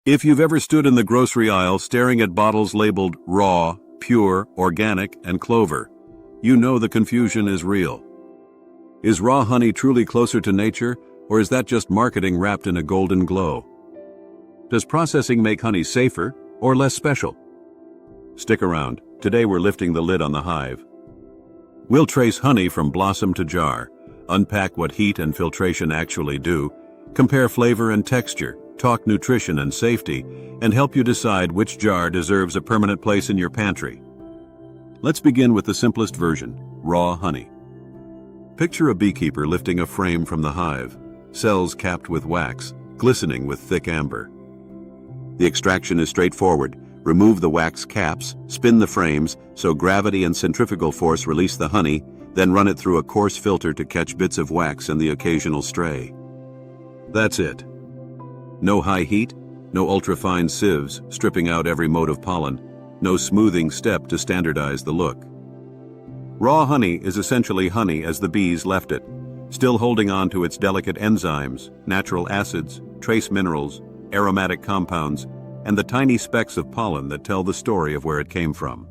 If you've ever stood in the grocery aisle staring at bottles labeled raw, pure, organic, and clover, you know the confusion is real. Is raw honey truly closer to nature, or is that just marketing wrapped in a golden glow? Does processing make honey safer or less special? Stick around. Today we're lifting the lid on the hive. We'll trace honey from blossom to jar, unpack what heat and filtration actually do, compare flavor and texture, talk nutrition and safety, and help you decide which jar deserves a permanent place in your pantry. Let's begin with the simplest version, raw honey. Picture a beekeeper lifting a frame from the hive, cells capped with wax, glistening with thick amber. The extraction is straightforward. Remove the wax caps, spin the frames so gravity and centrifugal force release the honey, then run it through a coarse filter to catch bits of wax and the occasional stray. That's it. No high heat, no ultrafine sieves stripping out every mote of pollen, no smoothing step to standardize the look. Raw honey is essentially honey as the bees left it, still holding on to its delicate enzymes, natural acids, trace minerals, aromatic compounds, and the tiny specks of pollen that tell the story of where it came from.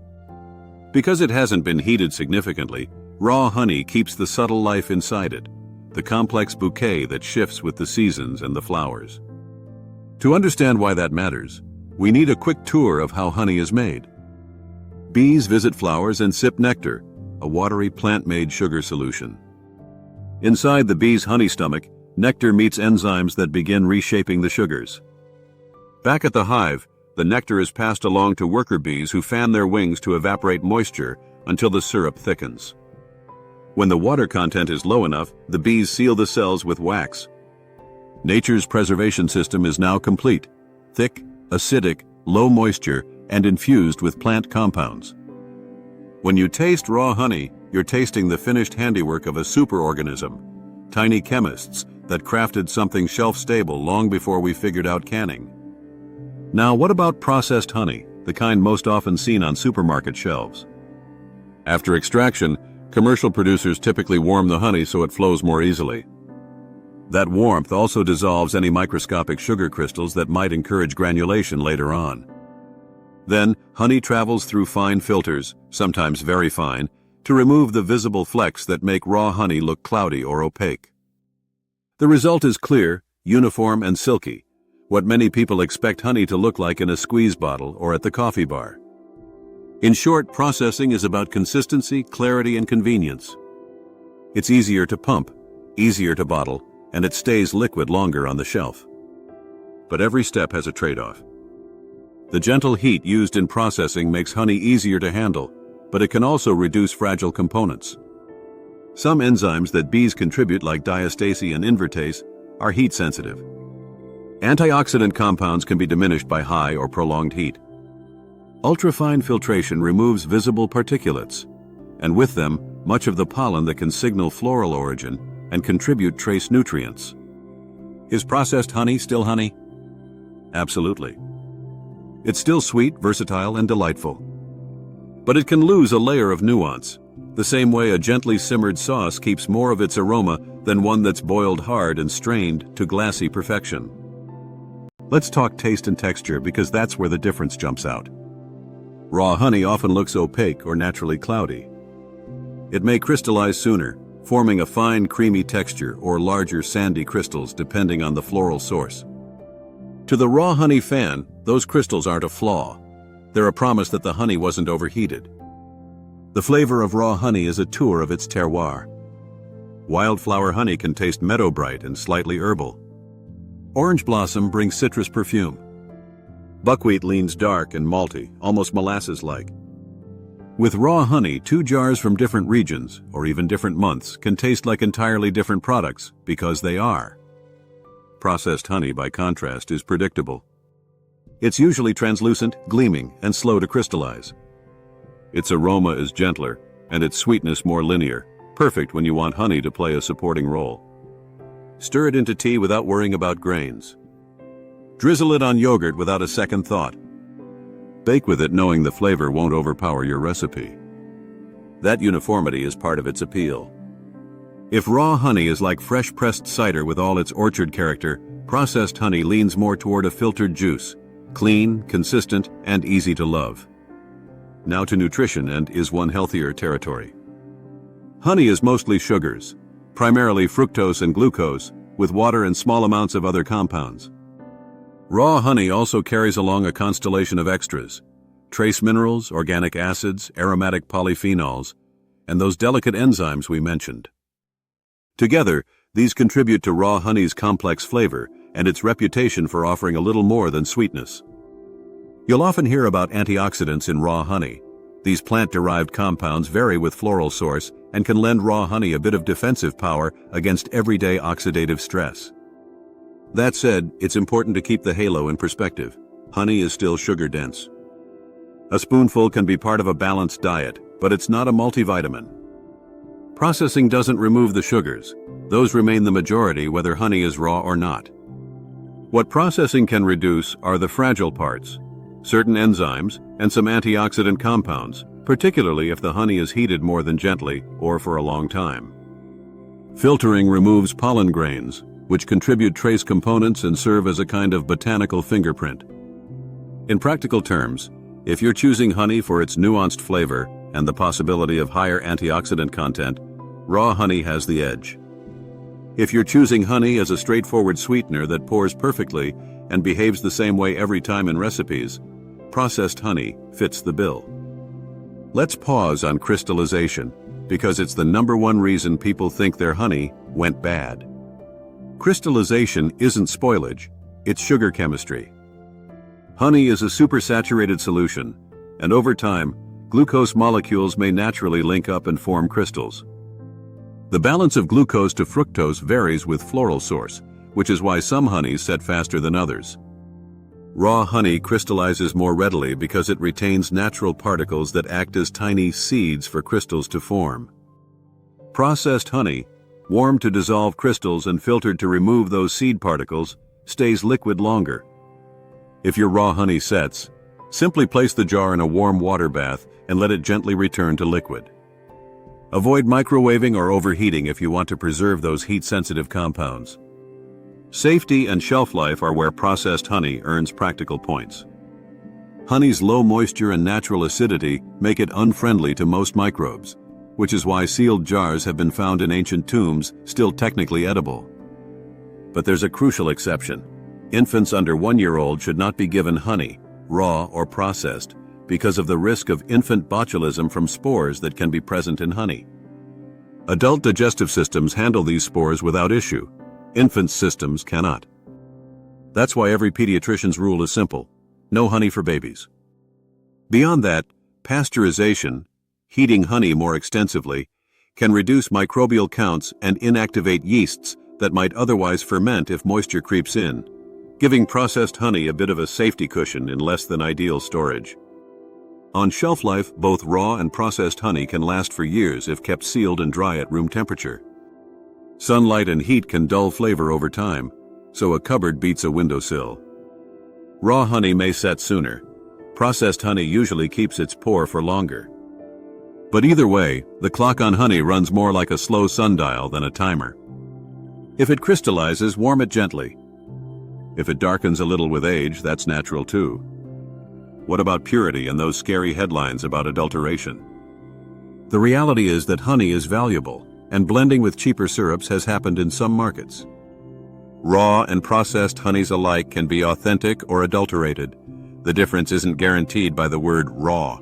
Because it hasn't been heated significantly, raw honey keeps the subtle life inside it, the complex bouquet that shifts with the seasons and the flowers. To understand why that matters, we need a quick tour of how honey is made. Bees visit flowers and sip nectar, a watery plant-made sugar solution. Inside the bee's honey stomach, nectar meets enzymes that begin reshaping the sugars. Back at the hive, the nectar is passed along to worker bees who fan their wings to evaporate moisture until the syrup thickens. When the water content is low enough, the bees seal the cells with wax. Nature's preservation system is now complete, thick, acidic, low moisture, and infused with plant compounds. When you taste raw honey, you're tasting the finished handiwork of a superorganism, tiny chemists that crafted something shelf-stable long before we figured out canning. Now, what about processed honey, the kind most often seen on supermarket shelves? After extraction, commercial producers typically warm the honey so it flows more easily. That warmth also dissolves any microscopic sugar crystals that might encourage granulation later on. Then, honey travels through fine filters, sometimes very fine, to remove the visible flecks that make raw honey look cloudy or opaque. The result is clear, uniform, and silky, what many people expect honey to look like in a squeeze bottle or at the coffee bar. In short, processing is about consistency, clarity, and convenience. It's easier to pump, easier to bottle, and it stays liquid longer on the shelf. But every step has a trade-off. The gentle heat used in processing makes honey easier to handle, but it can also reduce fragile components. Some enzymes that bees contribute, like diastase and invertase, are heat-sensitive. Antioxidant compounds can be diminished by high or prolonged heat. Ultrafine filtration removes visible particulates, and with them, much of the pollen that can signal floral origin and contribute trace nutrients. Is processed honey still honey? Absolutely. It's still sweet, versatile, and delightful. But it can lose a layer of nuance, the same way a gently simmered sauce keeps more of its aroma than one that's boiled hard and strained to glassy perfection. Let's talk taste and texture, because that's where the difference jumps out. Raw honey often looks opaque or naturally cloudy. It may crystallize sooner, forming a fine, creamy texture or larger sandy crystals depending on the floral source. To the raw honey fan, those crystals aren't a flaw. They're a promise that the honey wasn't overheated. The flavor of raw honey is a tour of its terroir. Wildflower honey can taste meadow-bright and slightly herbal. Orange blossom brings citrus perfume. Buckwheat leans dark and malty, almost molasses-like. With raw honey, 2 jars from different regions, or even different months, can taste like entirely different products, because they are. Processed honey, by contrast, is predictable. It's usually translucent, gleaming, and slow to crystallize. Its aroma is gentler, and its sweetness more linear, perfect when you want honey to play a supporting role. Stir it into tea without worrying about grains. Drizzle it on yogurt without a second thought. Bake with it knowing the flavor won't overpower your recipe. That uniformity is part of its appeal. If raw honey is like fresh pressed cider with all its orchard character, processed honey leans more toward a filtered juice, clean, consistent, and easy to love. Now to nutrition and is one healthier territory. Honey is mostly sugars, primarily fructose and glucose, with water and small amounts of other compounds. Raw honey also carries along a constellation of extras: trace minerals, organic acids, aromatic polyphenols, and those delicate enzymes we mentioned. Together, these contribute to raw honey's complex flavor and its reputation for offering a little more than sweetness. You'll often hear about antioxidants in raw honey. These plant-derived compounds vary with floral source and can lend raw honey a bit of defensive power against everyday oxidative stress. That said, it's important to keep the halo in perspective. Honey is still sugar-dense. A spoonful can be part of a balanced diet, but it's not a multivitamin. Processing doesn't remove the sugars. Those remain the majority whether honey is raw or not. What processing can reduce are the fragile parts, certain enzymes, and some antioxidant compounds, particularly if the honey is heated more than gently or for a long time. Filtering removes pollen grains, which contribute trace components and serve as a kind of botanical fingerprint. In practical terms, if you're choosing honey for its nuanced flavor and the possibility of higher antioxidant content, raw honey has the edge. If you're choosing honey as a straightforward sweetener that pours perfectly and behaves the same way every time in recipes, processed honey fits the bill. Let's pause on crystallization, because it's the #1 reason people think their honey went bad. Crystallization isn't spoilage, it's sugar chemistry. Honey is a supersaturated solution, and over time, glucose molecules may naturally link up and form crystals. The balance of glucose to fructose varies with floral source, which is why some honeys set faster than others. Raw honey crystallizes more readily because it retains natural particles that act as tiny seeds for crystals to form. Processed honey, warmed to dissolve crystals and filtered to remove those seed particles, stays liquid longer. If your raw honey sets, simply place the jar in a warm water bath and let it gently return to liquid. Avoid microwaving or overheating if you want to preserve those heat-sensitive compounds. Safety and shelf life are where processed honey earns practical points. Honey's low moisture and natural acidity make it unfriendly to most microbes, which is why sealed jars have been found in ancient tombs still technically edible. But there's a crucial exception. Infants under 1 year old should not be given honey, raw or processed, because of the risk of infant botulism from spores that can be present in honey. Adult digestive systems handle these spores without issue. Infant systems cannot. That's why every pediatrician's rule is simple: no honey for babies. Beyond that, pasteurization, heating honey more extensively, can reduce microbial counts and inactivate yeasts that might otherwise ferment if moisture creeps in, giving processed honey a bit of a safety cushion in less than ideal storage. On shelf life, both raw and processed honey can last for years if kept sealed and dry at room temperature. Sunlight and heat can dull flavor over time, so a cupboard beats a windowsill. Raw honey may set sooner. Processed honey usually keeps its pour for longer. But either way, the clock on honey runs more like a slow sundial than a timer. If it crystallizes, warm it gently. If it darkens a little with age, that's natural too. What about purity and those scary headlines about adulteration? The reality is that honey is valuable, and blending with cheaper syrups has happened in some markets. Raw and processed honeys alike can be authentic or adulterated. The difference isn't guaranteed by the word raw.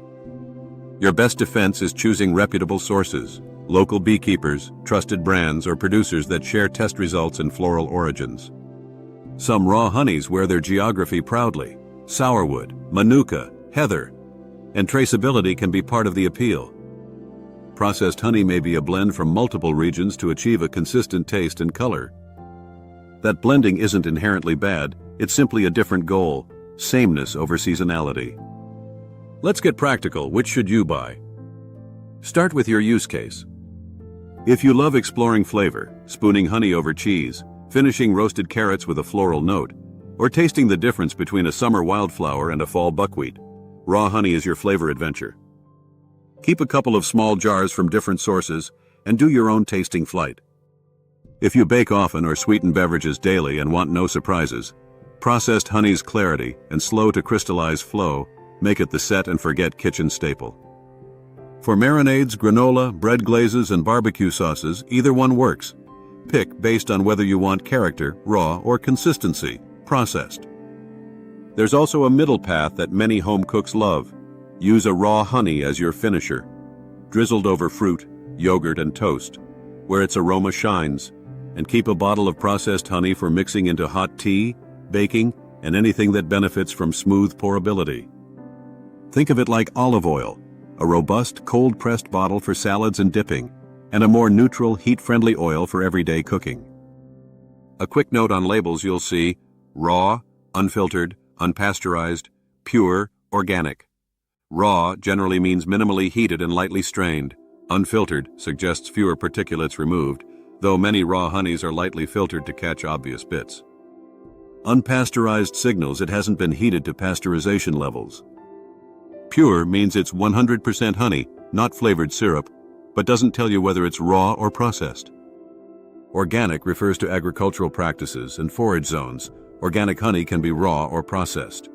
Your best defense is choosing reputable sources, local beekeepers, trusted brands, or producers that share test results and floral origins. Some raw honeys wear their geography proudly. Sourwood, manuka, heather, and traceability can be part of the appeal. Processed honey may be a blend from multiple regions to achieve a consistent taste and color. That blending isn't inherently bad, it's simply a different goal: sameness over seasonality. Let's get practical. Which should you buy? Start with your use case. If you love exploring flavor, spooning honey over cheese, finishing roasted carrots with a floral note, or tasting the difference between a summer wildflower and a fall buckwheat, raw honey is your flavor adventure. Keep a couple of small jars from different sources and do your own tasting flight. If you bake often or sweeten beverages daily and want no surprises, Processed honey's clarity and slow to crystallize flow make it the set-and-forget kitchen staple. For marinades, granola, bread glazes, and barbecue sauces, either one works. Pick based on whether you want character, raw, or consistency, processed. There's also a middle path that many home cooks love. Use a raw honey as your finisher, drizzled over fruit, yogurt, and toast, where its aroma shines, and keep a bottle of processed honey for mixing into hot tea, baking, and anything that benefits from smooth pourability. Think of it like olive oil, a robust, cold-pressed bottle for salads and dipping, and a more neutral, heat-friendly oil for everyday cooking. A quick note on labels: you'll see raw, unfiltered, unpasteurized, pure, organic. Raw generally means minimally heated and lightly strained. Unfiltered suggests fewer particulates removed, though many raw honeys are lightly filtered to catch obvious bits. Unpasteurized signals it hasn't been heated to pasteurization levels. Pure means it's 100% honey, not flavored syrup, but doesn't tell you whether it's raw or processed. Organic refers to agricultural practices and forage zones. Organic honey can be raw or processed.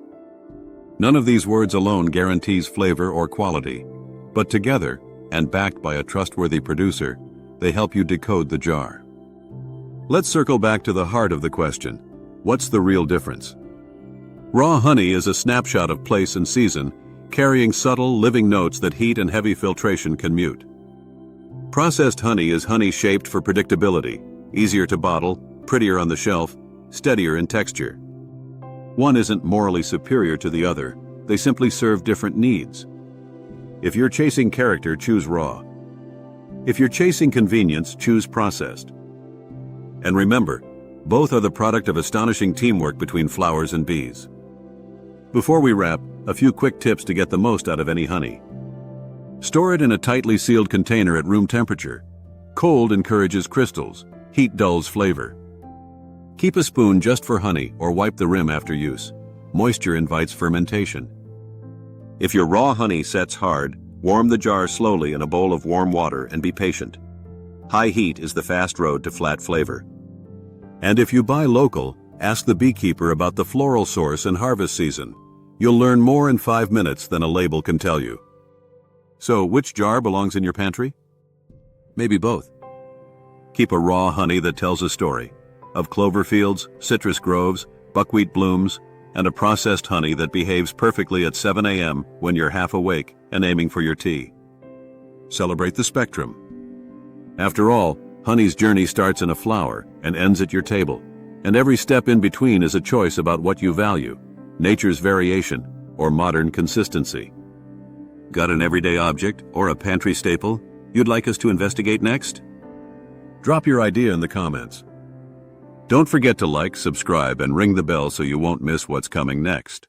None of these words alone guarantees flavor or quality, but together, and backed by a trustworthy producer, they help you decode the jar. Let's circle back to the heart of the question. What's the real difference? Raw honey is a snapshot of place and season, carrying subtle, living notes that heat and heavy filtration can mute. Processed honey is honey shaped for predictability, easier to bottle, prettier on the shelf, steadier in texture. One isn't morally superior to the other, they simply serve different needs. If you're chasing character, choose raw. If you're chasing convenience, choose processed. And remember, both are the product of astonishing teamwork between flowers and bees. Before we wrap, a few quick tips to get the most out of any honey. Store it in a tightly sealed container at room temperature. Cold encourages crystals, heat dulls flavor. Keep a spoon just for honey or wipe the rim after use. Moisture invites fermentation. If your raw honey sets hard, warm the jar slowly in a bowl of warm water and be patient. High heat is the fast road to flat flavor. And if you buy local, ask the beekeeper about the floral source and harvest season. You'll learn more in 5 minutes than a label can tell you. So, which jar belongs in your pantry? Maybe both. Keep a raw honey that tells a story of clover fields, citrus groves, buckwheat blooms, and a processed honey that behaves perfectly at 7 a.m. when you're half awake and aiming for your tea. Celebrate the spectrum. After all, honey's journey starts in a flower and ends at your table, and every step in between is a choice about what you value: nature's variation or modern consistency. Got an everyday object or a pantry staple you'd like us to investigate next? Drop your idea in the comments. Don't forget to like, subscribe, and ring the bell so you won't miss what's coming next.